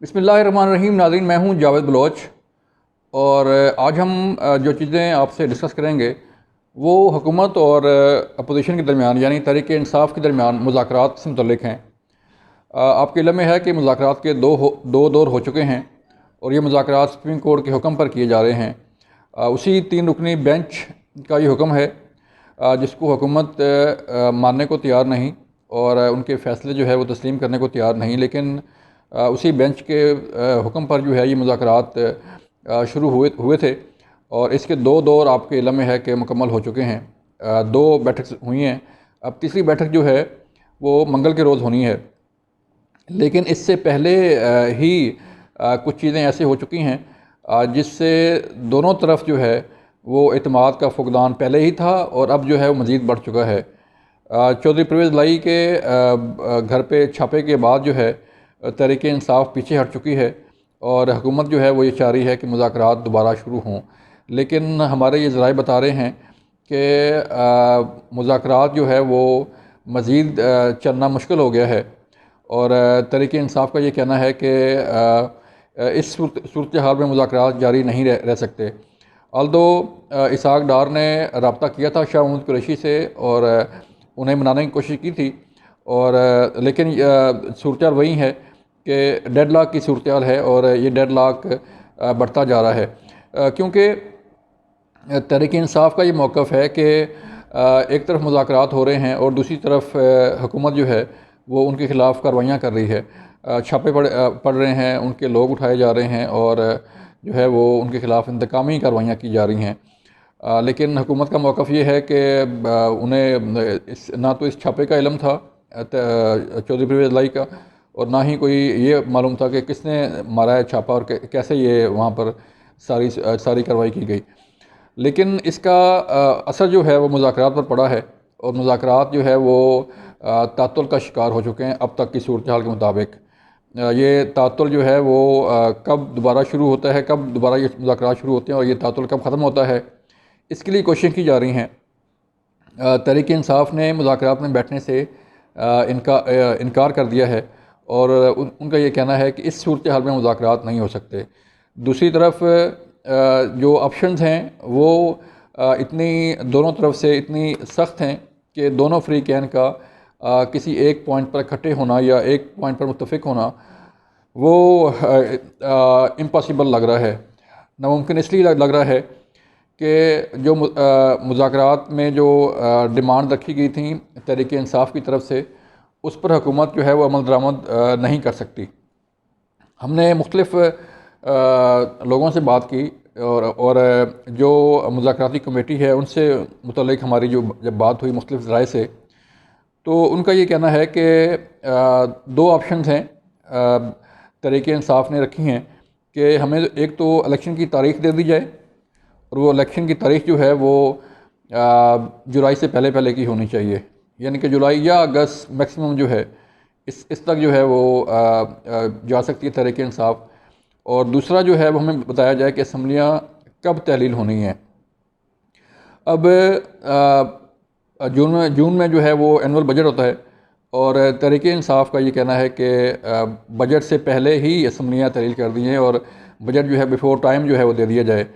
बिस्मिल्लाहिर्रहमानिर्रहीम। नाज़रीन, मैं हूं जावेद बलोच और आज हम जो चीज़ें आपसे डिस्कस करेंगे वो हुकूमत और अपोजिशन के दरमियान यानी तहरीक इंसाफ के दरमियान मुज़ाकरात से मुतल्लिक़ हैं। आपके इल्म में है कि मुज़ाकरात के दो दौर हो चुके हैं और ये मुज़ाकरात सुप्रीम कोर्ट के हुक्म पर किए जा रहे हैं। उसी 3 रुकनी बेंच का ये हुक्म है जिसको हुकूमत मानने को तैयार नहीं और उनके फ़ैसले जो है वो तस्लीम करने को तैयार नहीं, लेकिन उसी बेंच के हुक्म पर जो है ये मुज़ाकरात शुरू हुए थे और इसके 2 दौर आपके इल्म में है कि मुकम्मल हो चुके हैं। 2 बैठक हुई हैं। अब तीसरी बैठक जो है वो मंगल के रोज़ होनी है, लेकिन इससे पहले ही कुछ चीज़ें ऐसी हो चुकी हैं जिससे दोनों तरफ जो है वो एतमाद का फुकदान पहले ही था और अब जो है वो मज़ीद बढ़ चुका है। चौधरी परवेज़ लाई के घर पे छापे के बाद जो है तहरीक इंसाफ पीछे हट चुकी है और हुकूमत जो है वो ये चाह रही है कि मुज़ाकरात दोबारा शुरू हों, लेकिन हमारे ये ज़राए बता रहे हैं कि मुज़ाकरात जो है वो मज़ीद चलना मुश्किल हो गया है और तहरीक इंसाफ का ये कहना है कि इस सूरत हाल में मुज़ाकरात जारी नहीं रह सकते। अल्दो इसहाक डार ने रब्ता किया था शाह महमूद कुरैशी से और उन्हें मनाने की कोशिश की थी और लेकिन सूरत हाल वही है कि डेड लॉक की सूरत हाल है और ये डेड लॉक बढ़ता जा रहा है क्योंकि तहरीक इंसाफ का ये मौक़िफ़ है कि एक तरफ मुज़ाकरात हो रहे हैं और दूसरी तरफ हुकूमत जो है वो उनके ख़िलाफ़ कार्रवाइयाँ कर रही है। छापे पड़ रहे हैं, उनके लोग उठाए जा रहे हैं और जो है वो उनके ख़िलाफ़ इंतकामी कार्रवाइयाँ की जा रही हैं। लेकिन हुकूमत का मौक़िफ़ ये है कि उन्हें ना तो इस छापे का इल्म था चौधरी परवेज़ लाई का और ना ही कोई ये मालूम था कि किसने मारा है छापा और कैसे ये वहाँ पर सारी कार्रवाई की गई। लेकिन इसका असर जो है वो मुज़ाकरात पर पड़ा है और मुज़ाकरात जो है वो तातुल का शिकार हो चुके हैं अब तक की सूरत हाल के मुताबिक। ये तातुल जो है वो कब दोबारा शुरू होता है, कब दोबारा ये मुज़ाकरात शुरू होते हैं और ये तातुल कब ख़त्म होता है, इसके लिए कोशिश की जा रही हैं। तहरीक इंसाफ ने मुज़ाकरात में बैठने से इनकार कर दिया है और उनका ये कहना है कि इस सूरत हाल में मुज़ाकरात नहीं हो सकते। दूसरी तरफ जो ऑप्शंस हैं वो इतनी दोनों तरफ से इतनी सख्त हैं कि दोनों फ्रीकैन का किसी एक पॉइंट पर इकट्ठे होना या एक पॉइंट पर मुत्तफ़िक होना वो इम्पॉसिबल लग रहा है, नामुमकिन इसलिए लग रहा है कि जो मुज़ाकरात में जो डिमांड रखी गई थी तहरीक इंसाफ की तरफ से उस पर हुकूमत जो है वो अमल दरामद नहीं कर सकती। हमने मुख्तलिफ़ लोगों से बात की और जो मुज़ाकराती कमेटी है उनसे मुतल्लिक़ हमारी जब बात हुई मुख्तलिफ़ ज़राए से, तो उनका ये कहना है कि 2 ऑप्शंस हैं तहरीक इंसाफ ने रखी हैं कि हमें एक तो इलेक्शन की तारीख़ दे दी जाए और वो इलेक्शन की तारीख़ जो है वो जुलाई से पहले पहले की होनी चाहिए, यानी कि जुलाई या अगस्त मैक्सिमम जो है इस तक जो है वो जा सकती है तहरीक इंसाफ। और दूसरा जो है वो हमें बताया जाए कि असम्बलियाँ कब तहलील होनी हैं। अब जून में जो है वो एनुअल बजट होता है और तहरीक इंसाफ का ये कहना है कि बजट से पहले ही असम्बलियाँ तहलील कर दी हैं और बजट जो है बिफ़ोर टाइम जो है वो दे दिया जाए,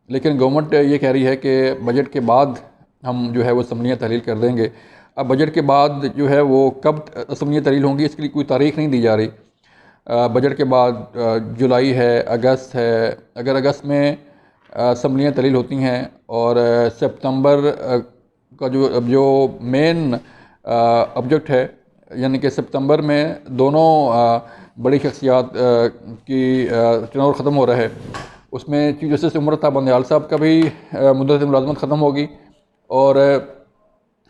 लेकिन गवर्नमेंट ये कह रही है कि बजट के बाद हम जो है वो असम्बलियाँ तहलील कर देंगे। अब बजट के बाद जो है वो कब असम्बलियाँ तहलील होंगी इसके लिए कोई तारीख़ नहीं दी जा रही। बजट के बाद जुलाई है, अगस्त है, अगर अगस्त में असम्बलियाँ तहलील होती हैं और सितंबर का जो मेन ऑब्जेक्ट है यानी कि सितंबर में दोनों बड़ी शख्सियात की चुनाव ख़त्म हो रहा है, उसमें चीफ जस्टिस उमर अता बंदयाल साहब का भी मुद्दत मुलाज़मत ख़त्म होगी और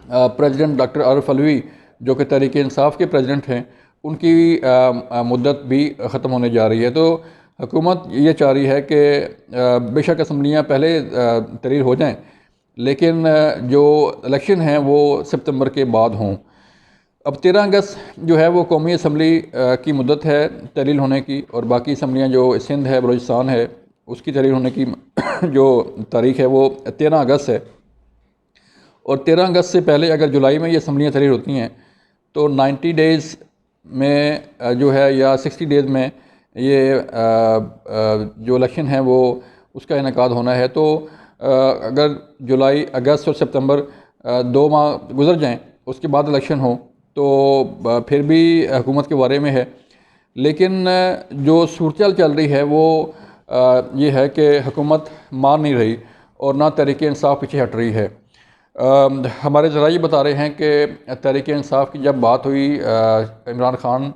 प्रेसिडेंट डॉक्टर आरिफ अलवी जो कि तहरीक इंसाफ के प्रेसिडेंट हैं उनकी मुद्दत भी ख़त्म होने जा रही है। तो हुकूमत ये चाह रही है कि बेशक असम्बलियाँ पहले तहरीर हो जाएं, लेकिन जो इलेक्शन हैं वो सितंबर के बाद हों। अब 13 अगस्त जो है वो कौमी असम्बली की मुद्दत है तहलील होने की और बाकी असम्बलियाँ जो सिंध है, बलूचिस्तान है, उसकी तहलील होने की जो तारीख़ है वो 13 अगस्त है और 13 अगस्त से पहले अगर जुलाई में ये असम्बलियाँ तहरीर होती हैं तो 90 डेज़ में जो है या 60 डेज़ में जो इलेक्शन है वो उसका इनेकाद होना है। तो अगर जुलाई, अगस्त और सितंबर 2 माह गुजर जाएं, उसके बाद इलेक्शन हो, तो फिर भी हुकूमत के बारे में है। लेकिन जो सूरत चल रही है वो ये है कि हुकूमत मान नहीं रही और ना तहरीक इंसाफ पीछे हट रही है। हमारे ज़राए बता रहे हैं कि तहरीक इंसाफ की जब बात हुई इमरान खान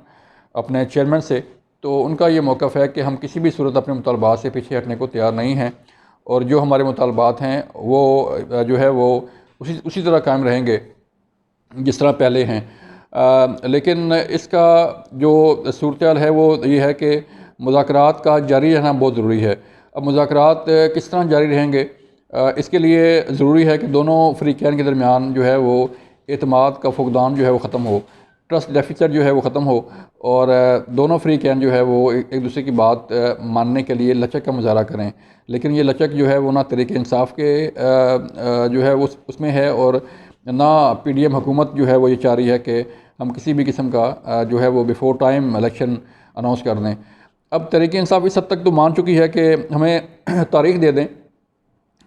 अपने चेयरमैन से, तो उनका ये मौक़िफ़ है कि हम किसी भी सूरत अपने मुतालबात से पीछे हटने को तैयार नहीं हैं, और जो हमारे मुतालबात हैं वो जो है वो उसी तरह कायम रहेंगे जिस तरह पहले हैं। लेकिन इसका जो सूरत है वो ये है कि मुज़ाकरात का जारी रहना बहुत ज़रूरी है। अब मुज़ाकरात किस तरह जारी रहेंगे, इसके लिए ज़रूरी है कि दोनों फ़रीक़ैन के दरमियान जो है वो एतमाद का फुक़दान जो है वो ख़त्म हो, ट्रस्ट डेफिसिट जो है वो ख़त्म हो, और दोनों फ़रीक़ैन जो है वो एक दूसरे की बात मानने के लिए लचक का मुज़ाहरा करें। लेकिन ये लचक जो है वो ना तहरीक इंसाफ के जो है उसमें है, और ना पीडीएम हुकूमत जो है वो ये चाह रही है कि हम किसी भी किस्म का जो है वो बिफ़ोर टाइम इलेक्शन अनाउंस कर दें। अब तहरीक इंसाफ इस हद तक तो मान चुकी है कि हमें तारीख़ दे दें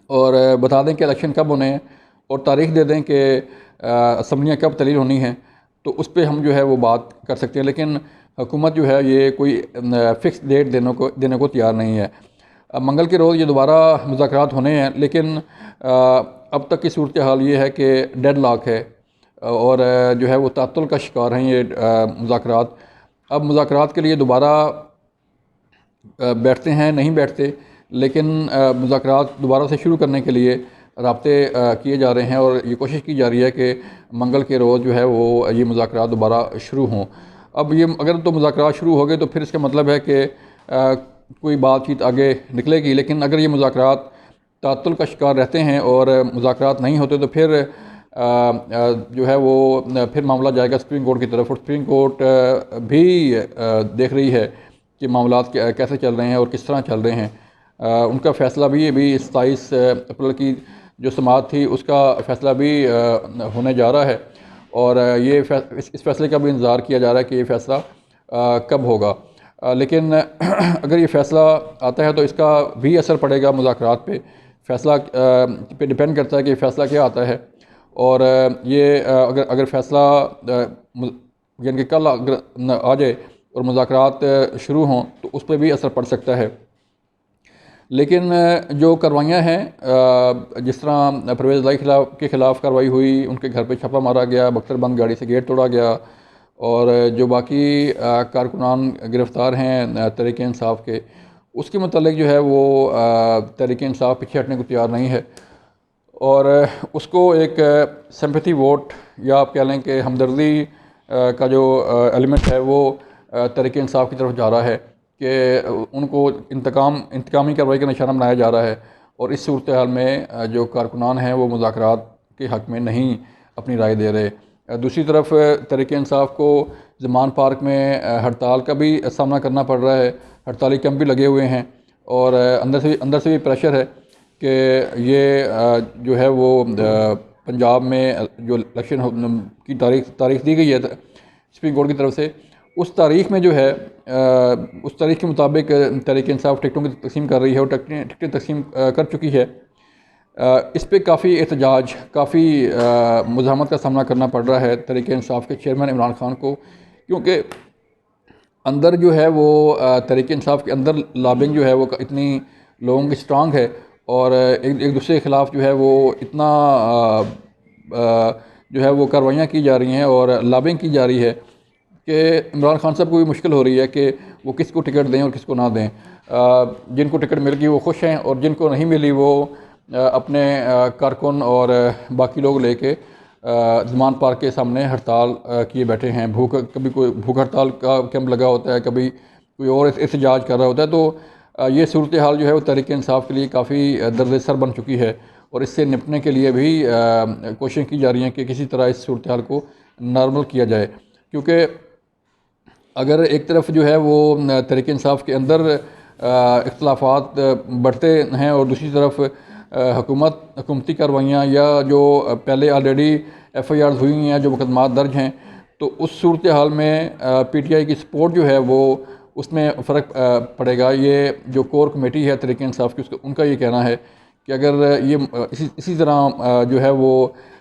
और बता दें कि इलेक्शन कब होने हैं, और तारीख़ दे दें कि असम्बलियाँ कब तलील होनी हैं, तो उस पर हम जो है वो बात कर सकते हैं। लेकिन हुकूमत जो है ये कोई फ़िक्स डेट देने को तैयार नहीं है। अब मंगल के रोज़ ये दोबारा मुज़ाकरात होने हैं, लेकिन अब तक की सूरत हाल ये है कि डेड लॉक है, और जो है वो तातुल का शिकार हैं ये मुज़ाकरात। अब मुज़ाकरात के लिए दोबारा बैठते हैं, नहीं बैठते, लेकिन मुज़ाकरात दोबारा से शुरू करने के लिए राब्ते किए जा रहे हैं, और ये कोशिश की जा रही है कि मंगल के रोज़ जो है वो ये मुज़ाकरात दोबारा शुरू हों। अब ये अगर तो मुज़ाकरात शुरू हो गए तो फिर इसका मतलब है कि कोई बातचीत आगे निकलेगी। लेकिन अगर ये मुज़ाकरात तातुल का शिकार रहते हैं और मुज़ाकरात नहीं होते, तो फिर जो है वो फिर मामला जाएगा सुप्रीम कोर्ट की तरफ, और सुप्रीम कोर्ट भी देख रही है कि मामलात कैसे चल रहे हैं और किस तरह चल रहे हैं। उनका फ़ैसला भी अभी 27 अप्रैल की जो समाअत थी उसका फ़ैसला भी होने जा रहा है, और इस फ़ैसले का भी इंतज़ार किया जा रहा है कि ये फ़ैसला कब होगा। लेकिन अगर ये फ़ैसला आता है तो इसका भी असर पड़ेगा मुज़ाकरात पे। फ़ैसला पे डिपेंड करता है कि फ़ैसला क्या आता है, और ये अगर फ़ैसला यानी कि कल अगर आ जाए और मुज़ाकरात शुरू हों तो उस पर भी असर पड़ सकता है। लेकिन जो कार्रवाइयाँ हैं, जिस तरह परवेज़ लाई के ख़िलाफ़ कार्रवाई हुई, उनके घर पे छापा मारा गया, बख्तरबंद गाड़ी से गेट तोड़ा गया, और जो बाकी कारकुनान गिरफ़्तार हैं तहरीक इंसाफ के, उसके मतलब जो है वो तहरीक इंसाफ पीछे हटने को तैयार नहीं है, और उसको एक सिंपैथी वोट या आप कह लें कि हमदर्दी का जो एलिमेंट है वो तहरीक इंसाफ की तरफ जा रहा है कि उनको इंतकामी कार्रवाई का निशाना बनाया जा रहा है। और इस सूरत हाल में जो कारकुनान हैं वो मुज़ाकरात के हक़ में नहीं अपनी राय दे रहे। दूसरी तरफ तहरीक इंसाफ को ज़मान पार्क में हड़ताल का भी सामना करना पड़ रहा है, हड़ताली कैंप भी लगे हुए हैं, और अंदर से भी प्रेशर है कि ये जो है वो पंजाब में जो इलेक्शन की तारीख़ दी गई है सुप्रीम कोर्ट की तरफ से, उस तारीख़ में जो है उस तारीख़ के मुताबिक तहरीक इंसाफ टिकटों की तकसीम कर रही है, और टिकटें तकसीम कर चुकी है। इस पर काफ़ी एहतजाज, काफ़ी मुज़ाहमत का सामना करना पड़ रहा है तहरीक इंसाफ के चेयरमैन इमरान खान को, क्योंकि अंदर जो है वो तहरीक इंसाफ के अंदर लॉबिंग जो है वो इतनी लोगों की स्ट्रांग है, और एक दूसरे के ख़िलाफ़ जो है वो इतना जो है वो कार्रवाइयाँ की जा रही हैं और लॉबिंग की जा रही है कि इमरान खान साहब को भी मुश्किल हो रही है कि वो किसको टिकट दें और किसको ना दें। जिनको टिकट मिल गई वो खुश हैं, और जिनको नहीं मिली वो अपने कारकुन और बाकी लोग लेके ज़मान पार्क के सामने हड़ताल किए बैठे हैं। कभी कोई भूख हड़ताल का कैंप लगा होता है, कभी कोई और एहतजाज कर रहा होता है। तो ये सूरत हाल जो है वो तहरीक इंसाफ के लिए काफ़ी दर्द सर बन चुकी है, और इससे निपटने के लिए भी कोशिश की जा रही हैं कि किसी तरह इस सूरत हाल को नॉर्मल किया जाए। क्योंकि अगर एक तरफ जो है वो तहरीक इंसाफ के अंदर इख्तलाफात बढ़ते हैं, और दूसरी तरफ हुकूमती कार्रवाइयाँ या जो पहले ऑलरेडी FIRs हुई हैं, जो मुकदमात दर्ज हैं, तो उस सूरत हाल में PTI की सपोर्ट जो है वो उसमें फ़र्क पड़ेगा। ये जो कोर कमेटी है तहरीक इंसाफ की, उसका उनका ये कहना है कि अगर ये इसी तरह जो है वो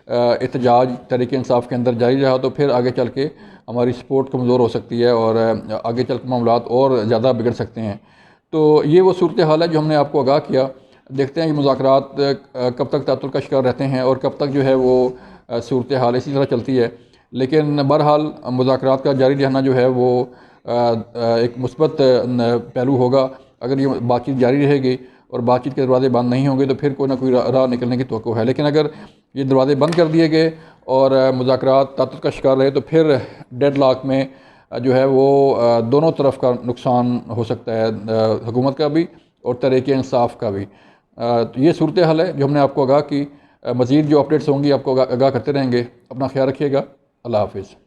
एहतजाज तहरीक इंसाफ के अंदर जारी रहा तो फिर आगे चल के हमारी सपोर्ट कमज़ोर हो सकती है और आगे चल के मामलात और ज़्यादा बिगड़ सकते हैं। तो ये वो सूरत हाल है जो हमने आपको आगाह किया। देखते हैं ये मुज़ाकरात कब तक तातुल का शिकार रहते हैं और कब तक जो है वो सूरत हाल इसी तरह चलती है। लेकिन बहरहाल मुज़ाकरात का जारी रहना जो है वो एक मुस्बत पहलू होगा। अगर ये बातचीत जारी रहेगी और बातचीत के दरवाजे बंद नहीं होंगे तो फिर कोई ना कोई राह निकलने की तवक्को है। लेकिन अगर ये दरवाजे बंद कर दिए गए और मुज़ाकरात तातुल का शिकार रहे तो फिर डेडलॉक में जो है वो दोनों तरफ का नुकसान हो सकता है, हुकूमत का भी और तहरीक इंसाफ का भी। तो ये सूरत हाल है जो हमने आपको आगाह की। मज़ीद जो अपडेट्स होंगी आपको आगाह करते रहेंगे। अपना ख्याल रखिएगा। अल्लाह हाफिज़।